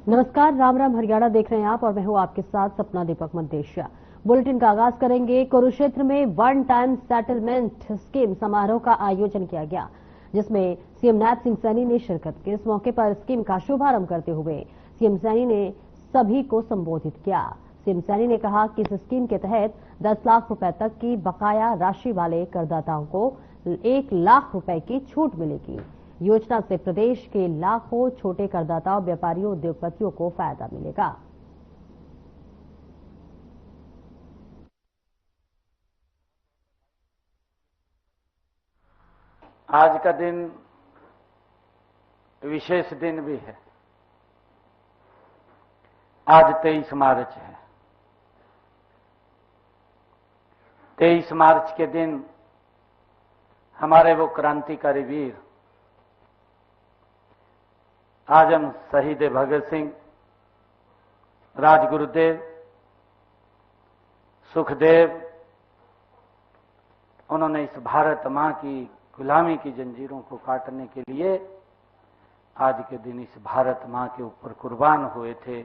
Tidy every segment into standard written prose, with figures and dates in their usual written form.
नमस्कार, राम राम हरियाणा देख रहे हैं आप और मैं हूं आपके साथ सपना दीपक मंदेशिया। बुलेटिन का आगाज करेंगे। कुरुक्षेत्र में वन टाइम सेटलमेंट स्कीम समारोह का आयोजन किया गया, जिसमें सीएम नैब सिंह सैनी ने शिरकत की। इस मौके पर स्कीम का शुभारंभ करते हुए सीएम सैनी ने सभी को संबोधित किया। सीएम सैनी ने कहा कि इस स्कीम के तहत 10 लाख रुपए तक की बकाया राशि वाले करदाताओं को 1 लाख रुपए की छूट मिलेगी। योजना से प्रदेश के लाखों छोटे करदाताओं, व्यापारियों, उद्योगपतियों को फायदा मिलेगा। आज का दिन विशेष दिन भी है। आज 23 मार्च है। 23 मार्च के दिन हमारे वो क्रांतिकारी वीर आजम शहीद भगत सिंह, राजगुरुदेव, सुखदेव, उन्होंने इस भारत मां की गुलामी की जंजीरों को काटने के लिए आज के दिन इस भारत मां के ऊपर कुर्बान हुए थे,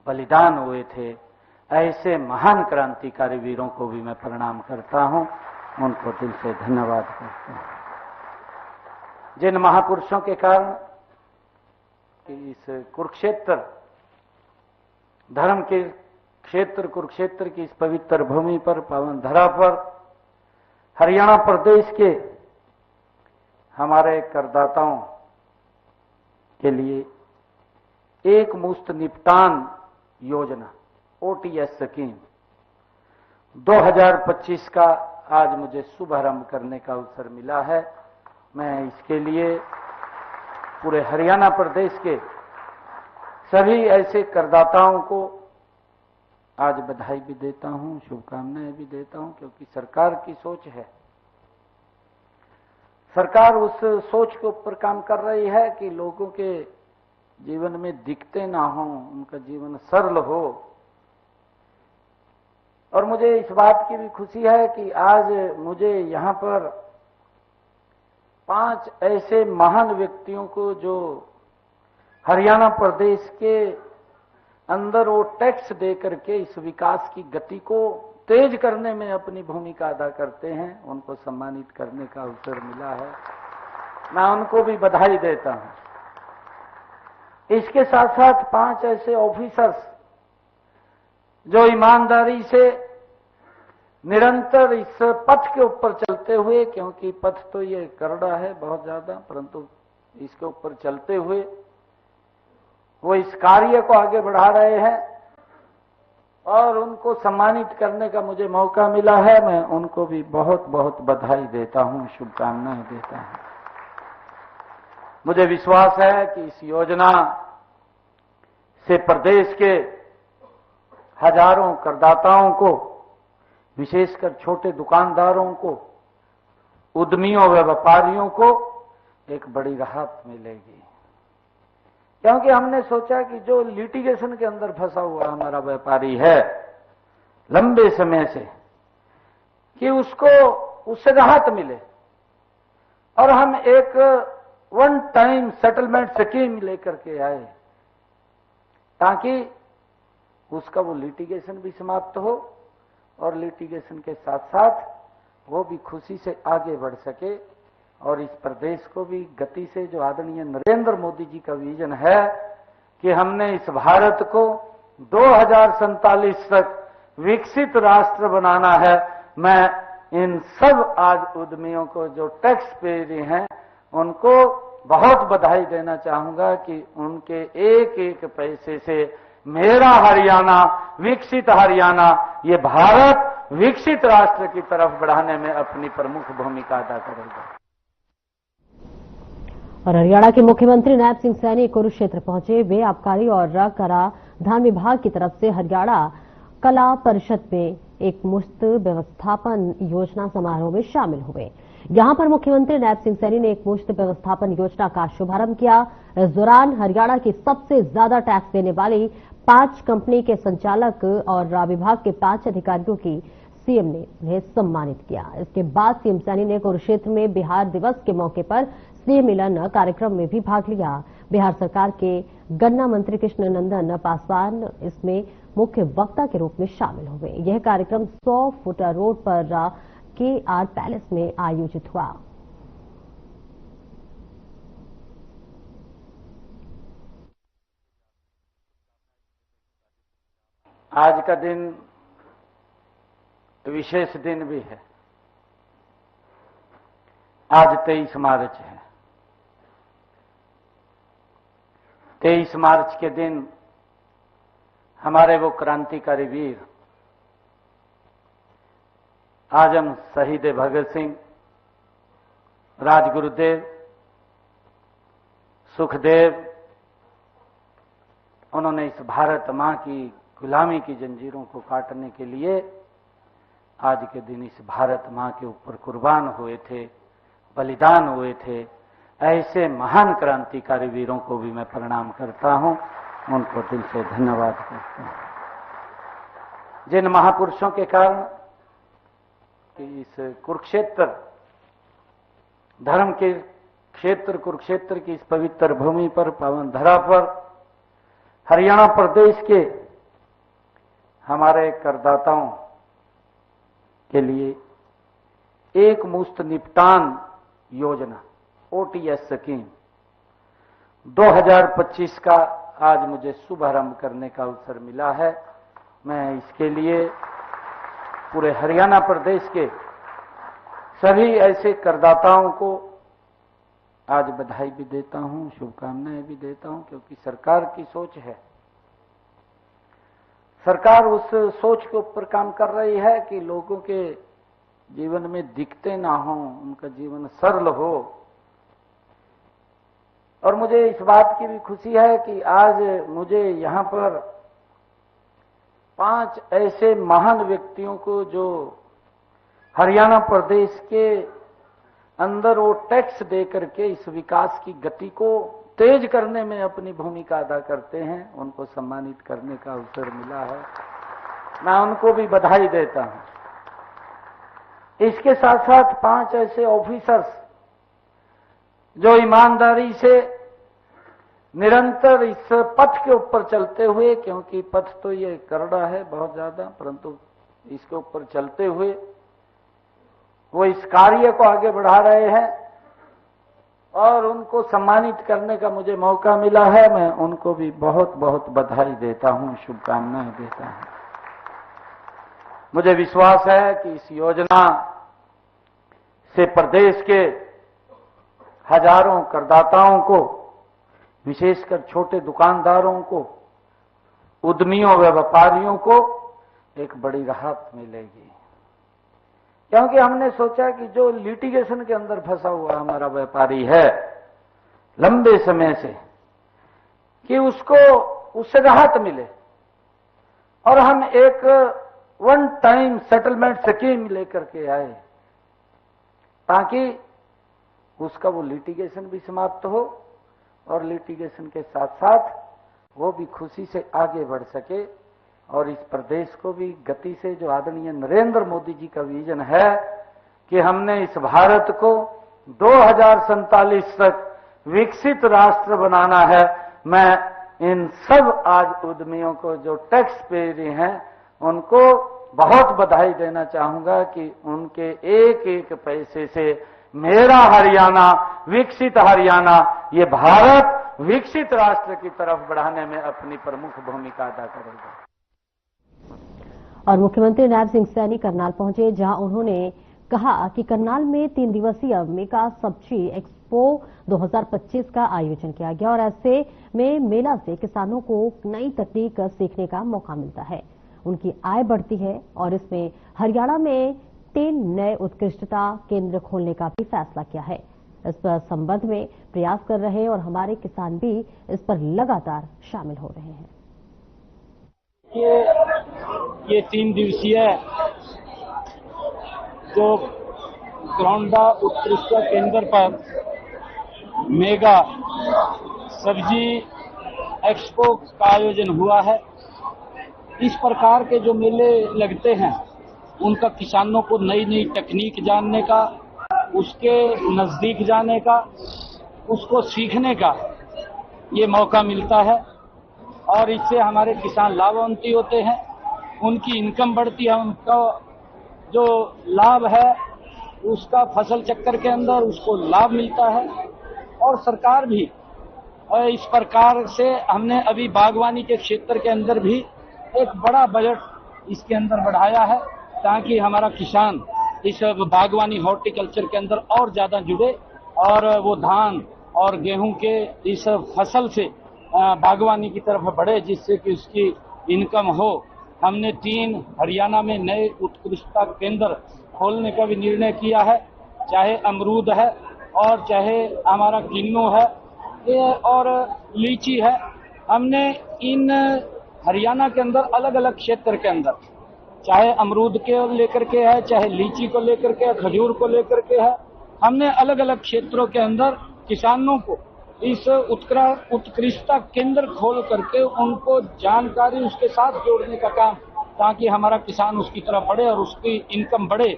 बलिदान हुए थे। ऐसे महान क्रांतिकारी वीरों को भी मैं प्रणाम करता हूं, उनको दिल से धन्यवाद करता हूं। जिन महापुरुषों के कारण इस कुरुक्षेत्र धर्म के क्षेत्र, कुरुक्षेत्र की इस पवित्र भूमि पर, पावन धरा पर, हरियाणा प्रदेश के हमारे करदाताओं के लिए एक मुश्त निपटान योजना ओटीएस स्कीम 2025 का आज मुझे शुभारंभ करने का अवसर मिला है। मैं इसके लिए पूरे हरियाणा प्रदेश के सभी ऐसे करदाताओं को आज बधाई भी देता हूं, शुभकामनाएं भी देता हूं, क्योंकि सरकार की सोच है। सरकार उस सोच के ऊपर काम कर रही है कि लोगों के जीवन में दिक्कतें ना हो, उनका जीवन सरल हो। और मुझे इस बात की भी खुशी है कि आज मुझे यहां पर 5 ऐसे महान व्यक्तियों को, जो हरियाणा प्रदेश के अंदर वो टैक्स दे करके इस विकास की गति को तेज करने में अपनी भूमिका अदा करते हैं, उनको सम्मानित करने का अवसर मिला है। मैं उनको भी बधाई देता हूं। इसके साथ साथ 5 ऐसे ऑफिसर्स जो ईमानदारी से निरंतर इस पथ के ऊपर चलते हुए, क्योंकि पथ तो ये करड़ा है बहुत ज्यादा, परंतु इसके ऊपर चलते हुए वो इस कार्य को आगे बढ़ा रहे हैं और उनको सम्मानित करने का मुझे मौका मिला है। मैं उनको भी बहुत बहुत बधाई देता हूं, शुभकामनाएं देता हूं। मुझे विश्वास है कि इस योजना से प्रदेश के हजारों करदाताओं को, विशेषकर छोटे दुकानदारों को, उद्यमियों व व्यापारियों को एक बड़ी राहत मिलेगी। क्योंकि हमने सोचा कि जो लिटिगेशन के अंदर फंसा हुआ हमारा व्यापारी है लंबे समय से, कि उससे राहत मिले और हम एक वन टाइम सेटलमेंट स्कीम लेकर के आए, ताकि उसका वो लिटिगेशन भी समाप्त हो और लिटिगेशन के साथ साथ वो भी खुशी से आगे बढ़ सके और इस प्रदेश को भी गति से, जो आदरणीय नरेंद्र मोदी जी का विजन है कि हमने इस भारत को 2047 तक विकसित राष्ट्र बनाना है, मैं इन सब आज उद्यमियों को जो टैक्स पे रहे हैं उनको बहुत बधाई देना चाहूंगा कि उनके एक एक पैसे से मेरा हरियाणा, विकसित हरियाणा, ये भारत विकसित राष्ट्र की तरफ बढ़ाने में अपनी प्रमुख भूमिका अदा करेगा। और हरियाणा के मुख्यमंत्री नैब सिंह सैनी कुरुक्षेत्र पहुंचे। वे आबकारी और कराधान विभाग की तरफ से हरियाणा कला परिषद में एक मुश्त व्यवस्थापन योजना समारोह में शामिल हुए। यहां पर मुख्यमंत्री नैब सिंह सैनी ने एक मुश्त व्यवस्थापन योजना का शुभारंभ किया। इस दौरान हरियाणा की सबसे ज्यादा टैक्स देने वाली 5 कंपनी के संचालक और विभाग के 5 अधिकारियों की सीएम ने उन्हें सम्मानित किया। इसके बाद सीएम सैनी ने कुरुक्षेत्र में बिहार दिवस के मौके पर स्नेह मिलन कार्यक्रम में भी भाग लिया। बिहार सरकार के गन्ना मंत्री कृष्ण नंदन पासवान इसमें मुख्य वक्ता के रूप में शामिल हुए। यह कार्यक्रम 100 फुट रोड पर KR पैलेस में आयोजित हुआ। आज का दिन विशेष दिन भी है। आज 23 मार्च है। 23 मार्च के दिन हमारे वो क्रांतिकारी वीर आजम शहीद भगत सिंह, राजगुरुदेव, सुखदेव, उन्होंने इस भारत मां की गुलामी की जंजीरों को काटने के लिए आज के दिन इस भारत मां के ऊपर कुर्बान हुए थे, बलिदान हुए थे। ऐसे महान क्रांतिकारी वीरों को भी मैं प्रणाम करता हूं, उनको दिल से धन्यवाद करता हूं। जिन महापुरुषों के कारण इस कुरुक्षेत्र, धर्म के क्षेत्र कुरुक्षेत्र की इस पवित्र भूमि पर, पावन धरा पर, हरियाणा प्रदेश के हमारे करदाताओं के लिए एक मुश्त निपटान योजना OTS स्कीम 2025 का आज मुझे शुभारंभ करने का अवसर मिला है। मैं इसके लिए पूरे हरियाणा प्रदेश के सभी ऐसे करदाताओं को आज बधाई भी देता हूं, शुभकामनाएं भी देता हूं, क्योंकि सरकार की सोच है। सरकार उस सोच के ऊपर काम कर रही है कि लोगों के जीवन में दिक्कतें ना हो, उनका जीवन सरल हो। और मुझे इस बात की भी खुशी है कि आज मुझे यहां पर 5 ऐसे महान व्यक्तियों को, जो हरियाणा प्रदेश के अंदर वो टैक्स दे करके इस विकास की गति को तेज करने में अपनी भूमिका अदा करते हैं, उनको सम्मानित करने का अवसर मिला है। मैं उनको भी बधाई देता हूं। इसके साथ साथ 5 ऐसे ऑफिसर्स जो ईमानदारी से निरंतर इस पथ के ऊपर चलते हुए, क्योंकि पथ तो ये करड़ा है बहुत ज्यादा, परंतु इसके ऊपर चलते हुए वो इस कार्य को आगे बढ़ा रहे हैं और उनको सम्मानित करने का मुझे मौका मिला है। मैं उनको भी बहुत बहुत बधाई देता हूं, शुभकामनाएं देता हूं। मुझे विश्वास है कि इस योजना से प्रदेश के हजारों करदाताओं को, विशेषकर छोटे दुकानदारों को, उद्यमियों व व्यापारियों को एक बड़ी राहत मिलेगी। क्योंकि हमने सोचा कि जो लिटिगेशन के अंदर फंसा हुआ हमारा व्यापारी है लंबे समय से, कि उससे राहत मिले और हम एक वन टाइम सेटलमेंट स्कीम लेकर के आए, ताकि उसका वो लिटिगेशन भी समाप्त हो और लिटिगेशन के साथ साथ वो भी खुशी से आगे बढ़ सके और इस प्रदेश को भी गति से, जो आदरणीय नरेंद्र मोदी जी का विजन है कि हमने इस भारत को 2047 तक विकसित राष्ट्र बनाना है, मैं इन सब आज उद्यमियों को जो टैक्स पेयर हैं उनको बहुत बधाई देना चाहूंगा कि उनके एक एक पैसे से मेरा हरियाणा, विकसित हरियाणा, ये भारत विकसित राष्ट्र की तरफ बढ़ाने में अपनी प्रमुख भूमिका अदा करेगा। और मुख्यमंत्री नायब सिंह सैनी करनाल पहुंचे, जहां उन्होंने कहा कि करनाल में 3 दिवसीय मेगा सब्जी एक्सपो 2025 का आयोजन किया गया और ऐसे में मेला से किसानों को नई तकनीक सीखने का मौका मिलता है, उनकी आय बढ़ती है और इसमें हरियाणा में 3 नए उत्कृष्टता केंद्र खोलने का भी फैसला किया है। इस पर संबंध में प्रयास कर रहे और हमारे किसान भी इस पर लगातार शामिल हो रहे हैं। ये 3 दिवसीय जो ग्राउंडा उत्कृष्ट केंद्र पर मेगा सब्जी एक्सपो का आयोजन हुआ है। इस प्रकार के जो मेले लगते हैं उनका किसानों को नई नई तकनीक जानने का, उसके नजदीक जाने का, उसको सीखने का ये मौका मिलता है और इससे हमारे किसान लाभान्वित होते हैं, उनकी इनकम बढ़ती है, उनका जो लाभ है उसका फसल चक्कर के अंदर उसको लाभ मिलता है। और सरकार भी इस प्रकार से हमने अभी बागवानी के क्षेत्र के अंदर भी एक बड़ा बजट इसके अंदर बढ़ाया है ताकि हमारा किसान इस बागवानी हॉर्टिकल्चर के अंदर और ज्यादा जुड़े और वो धान और गेहूं के इस फसल से बागवानी की तरफ बढ़े, जिससे कि उसकी इनकम हो। हमने 3 हरियाणा में नए उत्कृष्टता केंद्र खोलने का भी निर्णय किया है, चाहे अमरूद है और चाहे हमारा किन्नू है और लीची है। हमने इन हरियाणा के अंदर अलग अलग क्षेत्र के अंदर, चाहे अमरूद के लेकर के है, चाहे लीची को लेकर के, खजूर को लेकर के है, हमने अलग अलग क्षेत्रों के अंदर किसानों को इस उत्कृष्टता केंद्र खोल करके उनको जानकारी उसके साथ जोड़ने का काम, ताकि हमारा किसान उसकी तरफ बढ़े और उसकी इनकम बढ़े,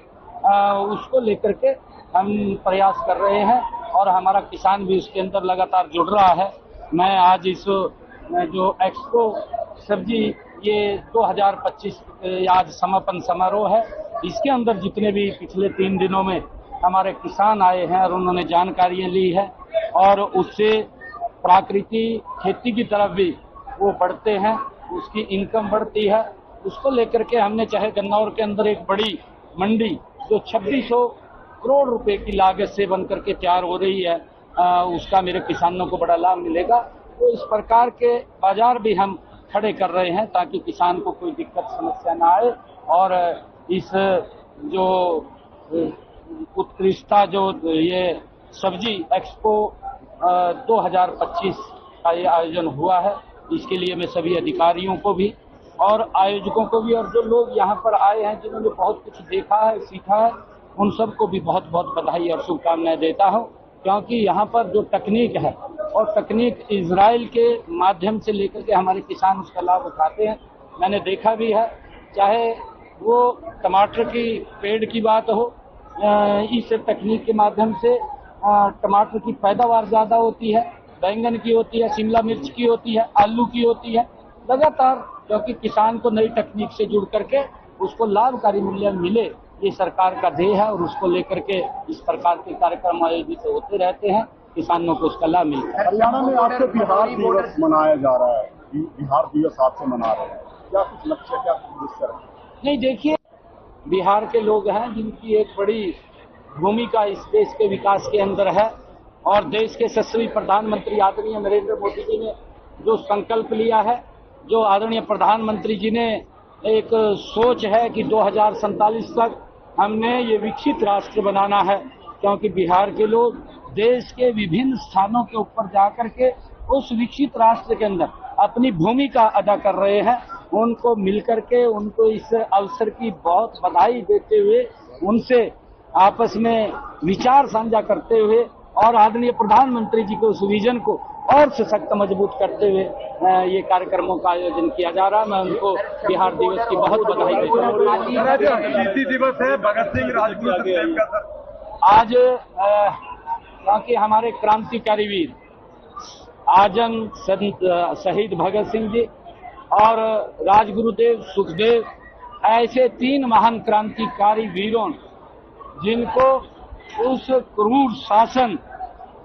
उसको लेकर के हम प्रयास कर रहे हैं और हमारा किसान भी उसके अंदर लगातार जुड़ रहा है। मैं आज इस जो एक्सपो सब्जी ये 2025 आज समापन समारोह है, इसके अंदर जितने भी पिछले 3 दिनों में हमारे किसान आए हैं और उन्होंने जानकारियां ली है और उससे प्राकृतिक खेती की तरफ भी वो बढ़ते हैं, उसकी इनकम बढ़ती है। उसको लेकर के हमने चाहे गन्नौर के अंदर एक बड़ी मंडी जो 2600 करोड़ रुपए की लागत से बनकर के तैयार हो रही है, उसका मेरे किसानों को बड़ा लाभ मिलेगा। तो इस प्रकार के बाजार भी हम खड़े कर रहे हैं ताकि किसान को कोई दिक्कत समस्या ना आए और इस जो उत्कृष्टता जो ये सब्जी एक्सपो 2025 का ये आयोजन हुआ है, इसके लिए मैं सभी अधिकारियों को भी और आयोजकों को भी और जो लोग यहाँ पर आए हैं जिन्होंने बहुत कुछ देखा है, सीखा है, उन सबको भी बहुत बहुत बधाई और शुभकामनाएं देता हूँ। क्योंकि यहाँ पर जो तकनीक है और तकनीक इजराइल के माध्यम से लेकर के हमारे किसान उसका लाभ उठाते हैं। मैंने देखा भी है, चाहे वो टमाटर की पेड़ की बात हो, इस तकनीक के माध्यम से टमाटर की पैदावार ज्यादा होती है, बैंगन की होती है, शिमला मिर्च की होती है, आलू की होती है। लगातार क्योंकि किसान को नई तकनीक से जुड़ करके उसको लाभकारी मूल्य मिले, ये सरकार का ध्येय है और उसको लेकर के इस प्रकार के कार्यक्रम आयोजित होते रहते हैं, किसानों को उसका लाभ मिलता है। हरियाणा में आपसे बिहार दिवस मनाया जा रहा है, बिहार दिवस आपसे मना रहे हैं, क्या कुछ लक्ष्य, क्या उद्देश्य है? नहीं, देखिए, बिहार के लोग हैं जिनकी एक बड़ी भूमिका इस देश के विकास के अंदर है और देश के यशस्वी प्रधानमंत्री आदरणीय नरेंद्र मोदी जी ने जो संकल्प लिया है, जो आदरणीय प्रधानमंत्री जी ने एक सोच है कि 2047 तक हमने ये विकसित राष्ट्र बनाना है, क्योंकि बिहार के लोग देश के विभिन्न स्थानों के ऊपर जाकर के उस विकसित राष्ट्र के अंदर अपनी भूमिका अदा कर रहे हैं। उनको मिलकर के उनको इस अवसर की बहुत बधाई देते हुए, उनसे आपस में विचार साझा करते हुए और आदरणीय प्रधानमंत्री जी के उस विजन को और सशक्त मजबूत करते हुए ये कार्यक्रमों का आयोजन किया जा रहा है। मैं उनको बिहार दिवस की बहुत बधाई देता हूँ। दिवस है भगत सिंह राजगुरु का आज क्योंकि हमारे क्रांतिकारी वीर आजम शहीद भगत सिंह जी और राजगुरुदेव सुखदेव ऐसे 3 महान क्रांतिकारी वीरों जिनको उस क्रूर शासन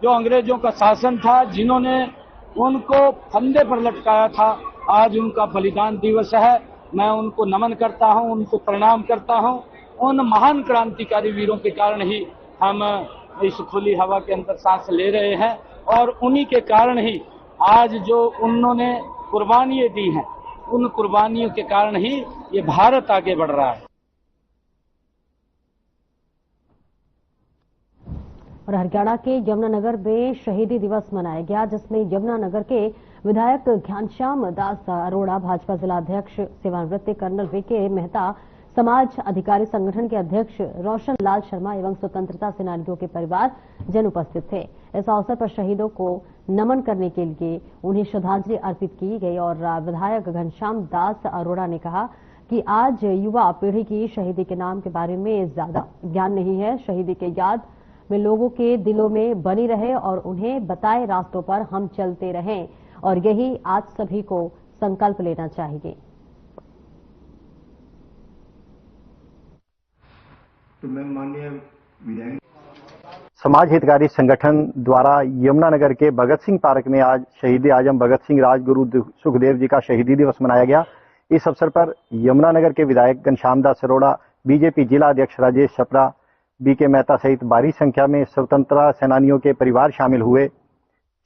जो अंग्रेजों का शासन था, जिन्होंने उनको फंदे पर लटकाया था, आज उनका बलिदान दिवस है। मैं उनको नमन करता हूं, उनको प्रणाम करता हूं। उन महान क्रांतिकारी वीरों के कारण ही हम इस खुली हवा के अंदर सांस ले रहे हैं और उन्हीं के कारण ही आज जो उन्होंने कुर्बानियां दी हैं, उन कुर्बानियों के कारण ही ये भारत आगे बढ़ रहा है। और हरियाणा के यमुनानगर में शहीदी दिवस मनाया गया, जिसमें यमुनानगर के विधायक घनश्याम दास अरोड़ा, भाजपा जिलाध्यक्ष सेवानिवृत्त कर्नल वीके मेहता, समाज अधिकारी संगठन के अध्यक्ष रोशन लाल शर्मा एवं स्वतंत्रता सेनानियों के परिवार जन उपस्थित थे। इस अवसर पर शहीदों को नमन करने के लिए उन्हें श्रद्धांजलि अर्पित की गई और विधायक घनश्याम दास अरोड़ा ने कहा कि आज युवा पीढ़ी की शहीदी के नाम के बारे में ज्यादा ज्ञान नहीं है। शहीदी के याद में लोगों के दिलों में बनी रहे और उन्हें बताए रास्तों पर हम चलते रहें, और यही आज सभी को संकल्प लेना चाहिए। तो मैं माननीय विधायक समाज हितकारी संगठन द्वारा यमुनानगर के भगत सिंह पार्क में आज शहीद आजम भगत सिंह राजगुरु सुखदेव जी का शहीदी दिवस मनाया गया। इस अवसर पर यमुनानगर के विधायक घनश्याम दास अरोड़ा, बीजेपी जिला अध्यक्ष राजेश छपरा, बीके मेहता सहित भारी संख्या में स्वतंत्रता सेनानियों के परिवार शामिल हुए।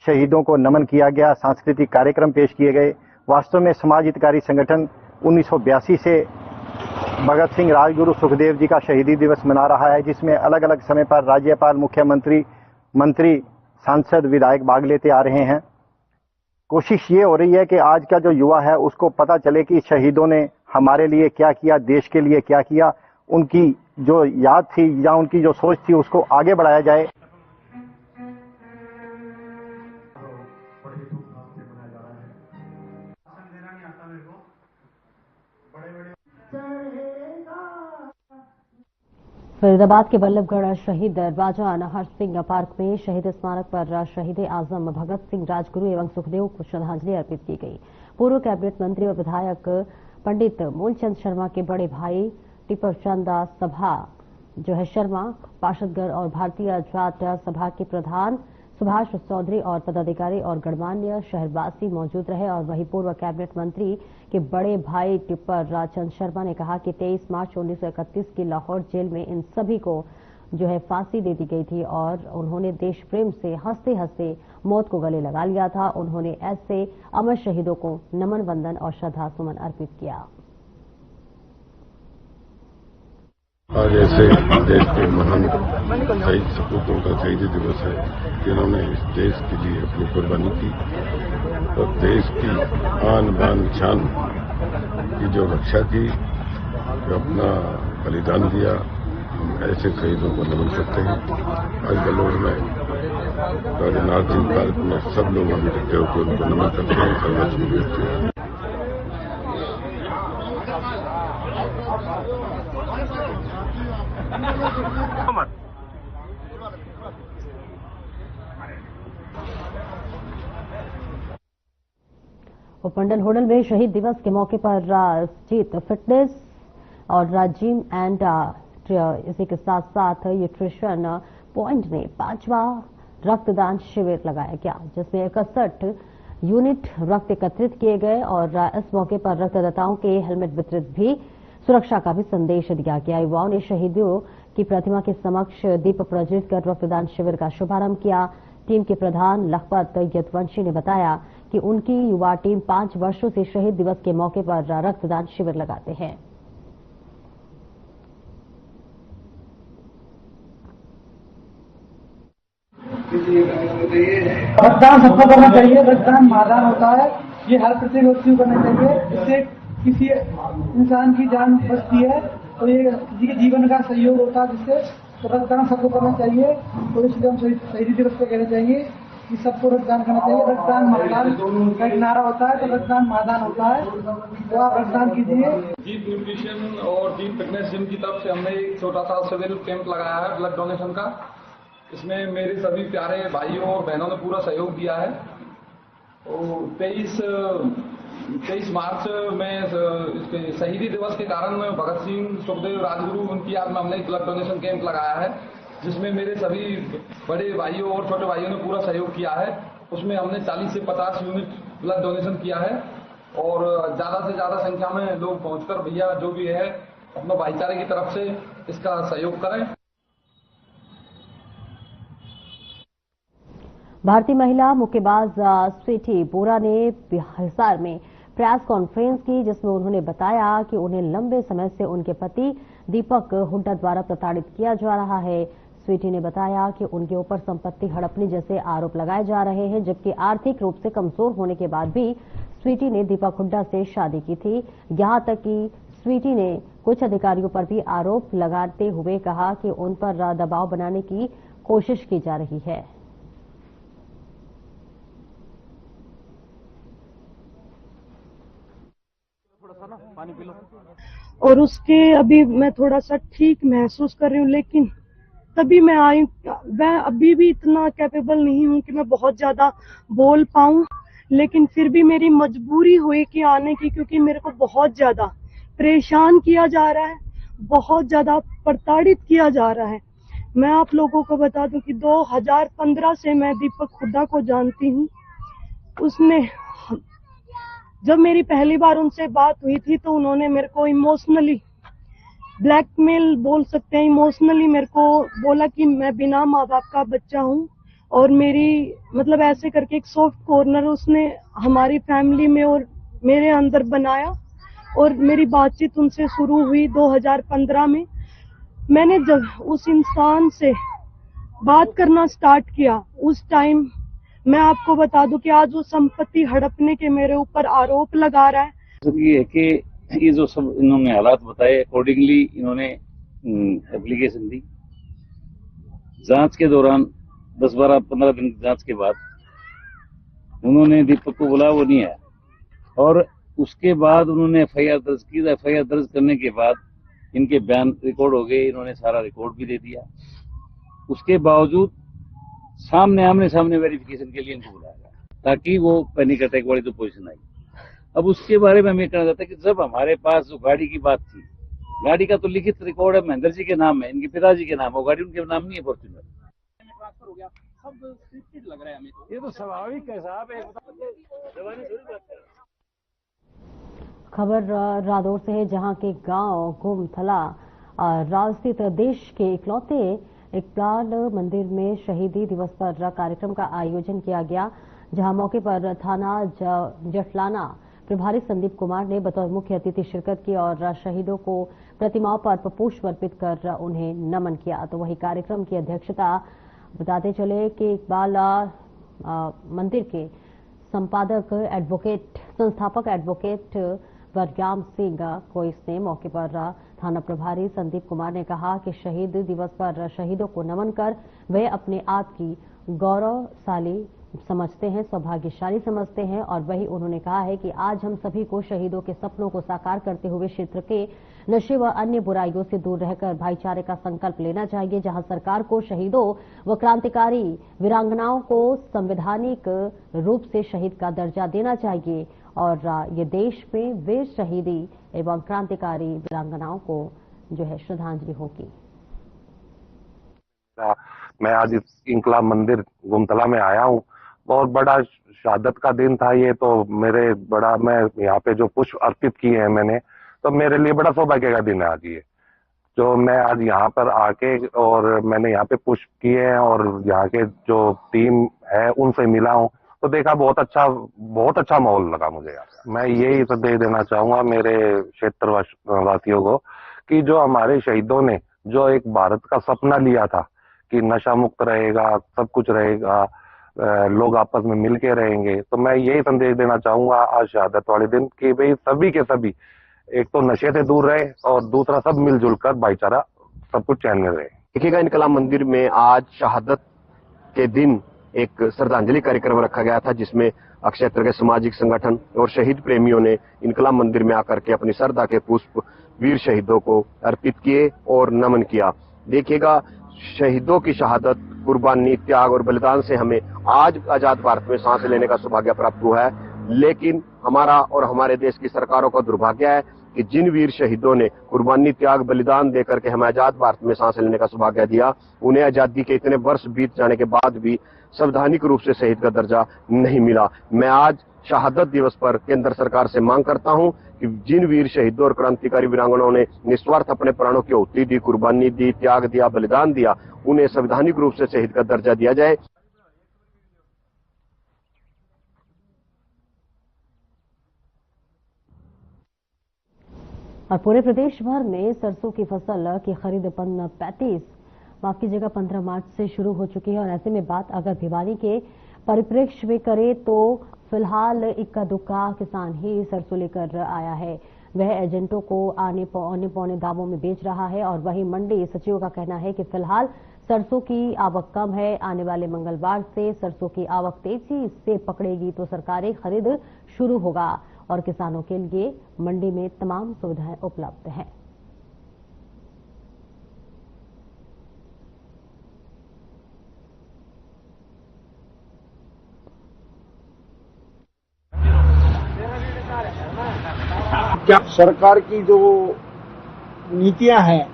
शहीदों को नमन किया गया, सांस्कृतिक कार्यक्रम पेश किए गए। वास्तव में समाज हितकारी संगठन 1982 से भगत सिंह राजगुरु सुखदेव जी का शहीदी दिवस मना रहा है, जिसमें अलग अलग समय पर राज्यपाल, मुख्यमंत्री, मंत्री, सांसद, विधायक भाग लेते आ रहे हैं। कोशिश ये हो रही है कि आज का जो युवा है उसको पता चले कि शहीदों ने हमारे लिए क्या किया, देश के लिए क्या किया, उनकी जो याद थी या उनकी जो सोच थी उसको आगे बढ़ाया जाए। फरीदाबाद के बल्लभगढ़ शहीद राजा नहर सिंह पार्क में शहीद स्मारक पर शहीद आजम भगत सिंह राजगुरु एवं सुखदेव को श्रद्धांजलि अर्पित की गई। पूर्व कैबिनेट मंत्री और विधायक पंडित मूलचंद शर्मा के बड़े भाई टिपर चंद सभा शर्मा, पार्षदगढ़ और भारतीय जाट सभा के प्रधान सुभाष चौधरी और पदाधिकारी और गणमान्य शहरवासी मौजूद रहे। और वहीं पूर्व कैबिनेट मंत्री के बड़े भाई टिप्पर चंद शर्मा ने कहा कि 23 मार्च 1931 की लाहौर जेल में इन सभी को फांसी दे दी गई थी और उन्होंने देश प्रेम से हंसते हंसते मौत को गले लगा लिया था। उन्होंने ऐसे अमर शहीदों को नमन, वंदन और श्रद्धा सुमन अर्पित किया। आज ऐसे देश के महान शहीद सपूतों का शहीदी दिवस है जिन्होंने इस देश के लिए अपनी कुर्बानी की और देश की आन बान शान की जो रक्षा की, जो अपना बलिदान दिया, हम ऐसे शहीदों को नमन करते हैं। आज बल्लभगढ़ में राजा नहर सिंह पार्क में सब लोग हम इकट्ठे होकर उनको नमन करते हैं, श्रद्धांजलि देते हैं। उपमंडल होडल में शहीद दिवस के मौके पर स्थित फिटनेस और जिम एंड इसी के साथ साथ न्यूट्रिशन पॉइंट में 5वां रक्तदान शिविर लगाया गया, जिसमें 61 यूनिट रक्त एकत्रित किए गए और इस मौके पर रक्तदाताओं के हेलमेट वितरित भी, सुरक्षा का भी संदेश दिया गया। युवाओं ने शहीदों की प्रतिमा के समक्ष दीप प्रज्वलित कर रक्तदान शिविर का शुभारंभ किया। टीम के प्रधान लखपत यदुवंशी ने बताया कि उनकी युवा टीम 5 वर्षों से शहीद दिवस के मौके पर रक्तदान शिविर लगाते हैं। रक्तदान सबको करना चाहिए। रक्तदान महादान होता है, ये हर प्रत्येक व्यक्ति को करना चाहिए। इससे किसी इंसान की जान बचती है तो ये किसी के जीवन का सहयोग होता है, जिससे तो रक्तदान सबको करना चाहिए। तो इसलिए हम शहीदी दिवस पे कहना चाहिए कि सबको रक्तदान करना चाहिए। रक्तदान महादान का एक नारा होता है, तो रक्तदान महादान होता है, तो आप रक्तदान कीजिए। जीत न्यूट्रिशन और जीत फिटनेस जिम की तरफ से हमने एक छोटा सा सिविल कैंप लगाया है ब्लड डोनेशन का। इसमें मेरे सभी प्यारे भाइयों और बहनों ने पूरा सहयोग दिया है। और 23 मार्च में शहीदी दिवस के कारण भगत सिंह सुखदेव राजगुरु उनकी याद में हमने एक ब्लड डोनेशन कैंप लगाया है, जिसमें मेरे सभी बड़े भाइयों और छोटे भाइयों ने पूरा सहयोग किया है। उसमें हमने 40 से 50 यूनिट ब्लड डोनेशन किया है और ज्यादा से ज्यादा संख्या में लोग पहुंचकर भैया जो भी है अपना भाईचारे की तरफ से इसका सहयोग करें। भारतीय महिला मुक्केबाज स्वीटी बोरा ने हिसार में प्रेस कॉन्फ्रेंस की, जिसमें उन्होंने बताया कि उन्हें लंबे समय से उनके पति दीपक हुड्डा द्वारा प्रताड़ित किया जा रहा है। स्वीटी ने बताया कि उनके ऊपर संपत्ति हड़पने जैसे आरोप लगाए जा रहे हैं, जबकि आर्थिक रूप से कमजोर होने के बाद भी स्वीटी ने दीपक हुड्डा से शादी की थी। यहां तक कि स्वीटी ने कुछ अधिकारियों पर भी आरोप लगाते हुए कहा कि उन पर दबाव बनाने की कोशिश की जा रही है। पानी पी लो। और उसके अभी मैं थोड़ा सा ठीक महसूस कर रही हूँ, लेकिन तभी मैं आई। मैं अभी भी इतना कैपेबल नहीं हूँ कि मैं बहुत ज्यादा बोल पाऊँ, लेकिन फिर भी मेरी मजबूरी हुई कि आने की, क्योंकि मेरे को बहुत ज्यादा परेशान किया जा रहा है, बहुत ज्यादा प्रताड़ित किया जा रहा है। मैं आप लोगों को बता दूं कि 2015 से मैं दीपक हुड्डा को जानती हूँ। उसने, जब मेरी पहली बार उनसे बात हुई थी तो उन्होंने मेरे को इमोशनली ब्लैकमेल बोल सकते हैं, इमोशनली मेरे को बोला कि मैं बिना माँ बाप का बच्चा हूँ, और मेरी मतलब ऐसे करके एक सॉफ्ट कॉर्नर उसने हमारी फैमिली में और मेरे अंदर बनाया। और मेरी बातचीत उनसे शुरू हुई 2015 में। मैंने जब उस इंसान से बात करना स्टार्ट किया, उस टाइम मैं आपको बता दूं कि आज वो संपत्ति हड़पने के मेरे ऊपर आरोप लगा रहा है। ये है कि ये जो सब इन्होंने हालात बताए, अकॉर्डिंगली इन्होंने एप्लीकेशन दी। जांच के दौरान 10, 12, 15 दिन की जांच के बाद उन्होंने दीपक को बुलाया, वो नहीं आया, और उसके बाद उन्होंने एफआईआर दर्ज की। एफआईआर दर्ज करने के बाद इनके बयान रिकॉर्ड हो गए, इन्होंने सारा रिकॉर्ड भी दे दिया। उसके बावजूद आमने सामने वेरिफिकेशन के लिए इनको बुलाया गया ताकि वो पैनिक अटैक वाली जो पोजीशन आई। अब उसके बारे में हमें कहना चाहता है कि जब हमारे पास जो गाड़ी की बात थी, गाड़ी का तो लिखित रिकॉर्ड है, महेंद्र जी के नाम है, इनके पिताजी के नाम है, गाड़ी उनके नाम नहीं है फॉर्च्यूनर। ट्रांसफर हो गया, सब स्क्रिप्टेड लग रहा है हमें तो। ये तो स्वाभाविक है साहब, खबर रादौर से है, जहां के गांव गोमथला राव स्थित देश के इकलौते इकबाल मंदिर में शहीदी दिवस पर कार्यक्रम का आयोजन किया गया, जहां मौके पर थाना जटलाना प्रभारी संदीप कुमार ने बतौर मुख्य अतिथि शिरकत की और शहीदों को प्रतिमाओं पर पुष्प अर्पित कर उन्हें नमन किया। तो वही कार्यक्रम की अध्यक्षता बताते चले कि इकबाल मंदिर के संस्थापक एडवोकेट वर्ग्याम सिंह को इसने मौके पर थाना प्रभारी संदीप कुमार ने कहा कि शहीद दिवस पर शहीदों को नमन कर वे अपने आप की गौरवशाली समझते हैं, सौभाग्यशाली समझते हैं। और वही उन्होंने कहा है कि आज हम सभी को शहीदों के सपनों को साकार करते हुए क्षेत्र के नशे व अन्य बुराइयों से दूर रहकर भाईचारे का संकल्प लेना चाहिए, जहां सरकार को शहीदों व क्रांतिकारी वीरांगनाओं को संवैधानिक रूप से शहीद का दर्जा देना चाहिए और ये देश में वीर शहीदी एवं क्रांतिकारी वीरांगनाओं को जो है श्रद्धांजलि होगी। मैं आज इंकलाब मंदिर गोमतला में आया हूँ। बहुत बड़ा शहादत का दिन था ये, तो मैं यहाँ पे जो पुष्प अर्पित किए हैं मैंने, तो मेरे लिए बड़ा सौभाग्य का दिन है आज ये। जो मैं आज यहाँ पर आके और मैंने यहाँ पे पुष्प किए हैं और यहाँ के जो टीम है उनसे मिला हूँ, तो देखा बहुत अच्छा माहौल लगा मुझे यहाँ। मैं यही संदेश देना चाहूंगा मेरे क्षेत्र वासियों को कि जो हमारे शहीदों ने जो एक भारत का सपना लिया था कि नशा मुक्त रहेगा, सब कुछ रहेगा, लोग आपस में मिल के रहेंगे, तो मैं यही संदेश देना चाहूंगा आज शहादत वाले दिन कि भाई सभी के सभी एक तो नशे से दूर रहे और दूसरा सब मिलजुल कर भाईचारा सब कुछ चैन में रहे। देखिएगा, इनकलाब मंदिर में आज शहादत के दिन एक श्रद्धांजलि कार्यक्रम रखा गया था, जिसमें क्षेत्र के सामाजिक संगठन और शहीद प्रेमियों ने इनकलाब मंदिर में आकर के अपनी श्रद्धा के पुष्प वीर शहीदों को अर्पित किए और नमन किया। देखिएगा, शहीदों की शहादत, कुर्बानी, त्याग और बलिदान से हमें आज आजाद भारत में सांस लेने का सौभाग्य प्राप्त हुआ है, लेकिन हमारा और हमारे देश की सरकारों का दुर्भाग्य है कि जिन वीर शहीदों ने कुर्बानी, त्याग, बलिदान देकर के हमें आजाद भारत में सांस लेने का सौभाग्य दिया, उन्हें आजादी के इतने वर्ष बीत जाने के बाद भी संवैधानिक रूप से शहीद का दर्जा नहीं मिला। मैं आज शहादत दिवस पर केंद्र सरकार से मांग करता हूं कि जिन वीर शहीदों और क्रांतिकारी वीरांगनाओं ने निस्वार्थ अपने प्राणों की आहुति दी, कुर्बानी दी, त्याग दिया, बलिदान दिया, उन्हें संवैधानिक रूप से शहीद का दर्जा दिया जाए। और पूरे प्रदेश भर में सरसों की फसल की खरीद 15 मार्च से शुरू हो चुकी है। और ऐसे में बात अगर भिवानी के परिप्रेक्ष्य में करें तो फिलहाल इक्का दुक्का किसान ही सरसों लेकर आया है। वह एजेंटों को आने पौने दामों में बेच रहा है और वहीं मंडी सचिव का कहना है कि फिलहाल सरसों की आवक कम है। आने वाले मंगलवार से सरसों की आवक तेजी से पकड़ेगी तो सरकारी खरीद शुरू होगा और किसानों के लिए मंडी में तमाम सुविधाएं उपलब्ध हैं। क्या सरकार की जो नीतियां हैं,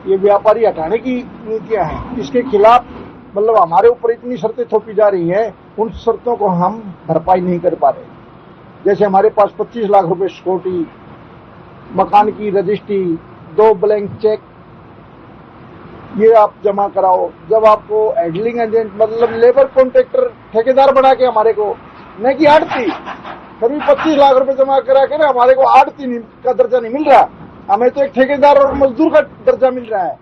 ये व्यापारी हटाने की नीतियां हैं, इसके खिलाफ मतलब हमारे ऊपर इतनी शर्तें थोपी जा रही है, उन शर्तों को हम भरपाई नहीं कर पा रहे। जैसे हमारे पास 25 लाख रुपए सिक्योरिटी, मकान की रजिस्ट्री, 2 ब्लैंक चेक, ये आप जमा कराओ। जब आपको हैंडलिंग एजेंट मतलब लेबर कॉन्ट्रैक्टर ठेकेदार बना के हमारे को, न कि आड़ती, फिर भी 25 लाख रुपए जमा करा के ना हमारे को आड़ती का दर्जा नहीं मिल रहा, हमें तो एक ठेकेदार और मजदूर का दर्जा मिल रहा है,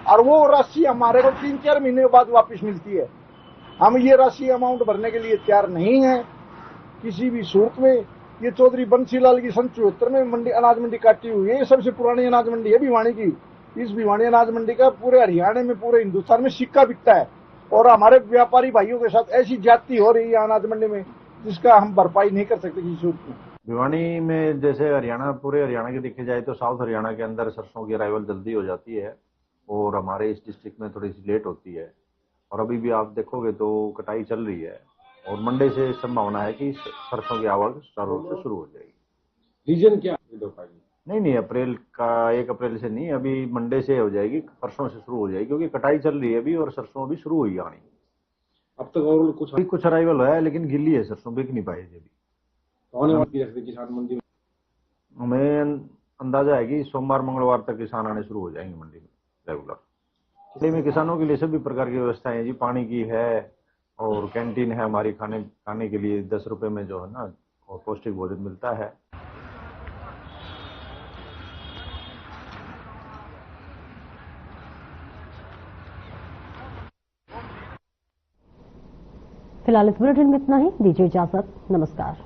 और वो राशि हमारे को 3-4 महीने बाद वापस मिलती है। हम ये राशि अमाउंट भरने के लिए तैयार नहीं है किसी भी सूरत में। ये चौधरी बंसीलाल की सन 74 में मंडी अनाज मंडी काटी हुई है, ये सबसे पुरानी अनाज मंडी है भिवानी की। इस भिवानी अनाज मंडी का पूरे हरियाणा में, पूरे हिंदुस्तान में सिक्का बिकता है, और हमारे व्यापारी भाइयों के साथ ऐसी ज्यादती हो रही है अनाज मंडी में, जिसका हम भरपाई नहीं कर सकते किसी सूरत में। भिवानी में जैसे हरियाणा, पूरे हरियाणा के देखे जाए तो साउथ हरियाणा के अंदर सरसों की अराइवल जल्दी हो जाती है, और हमारे इस डिस्ट्रिक्ट में थोड़ी सी लेट होती है। और अभी भी आप देखोगे तो कटाई चल रही है, और मंडे से संभावना है कि सरसों की आवक स्टार्ट से शुरू हो जाएगी। रीजन क्या? नहीं, अप्रैल का 1 अप्रैल से नहीं, अभी मंडे से हो जाएगी, परसों से शुरू हो जाएगी, क्योंकि कटाई चल रही है अभी, और सरसों अभी शुरू हुई आनी। अब तक और कुछ अराइवल है, लेकिन गिल्ली है सरसों, बिक नहीं पाई अभी। होने वाली किसान मंडी में हमें अंदाजा है कि सोमवार मंगलवार तक किसान आने शुरू हो जाएंगे मंडी में रेगुलर। मंडी में किसानों के लिए सभी प्रकार की व्यवस्थाएं हैं जी, पानी की है, और कैंटीन है हमारी, खाने के लिए 10 रुपए में जो है ना, और पौष्टिक भोजन मिलता है। फिलहाल इस बुलेटिन में इतना ही, दीजिए इजाजत, नमस्कार।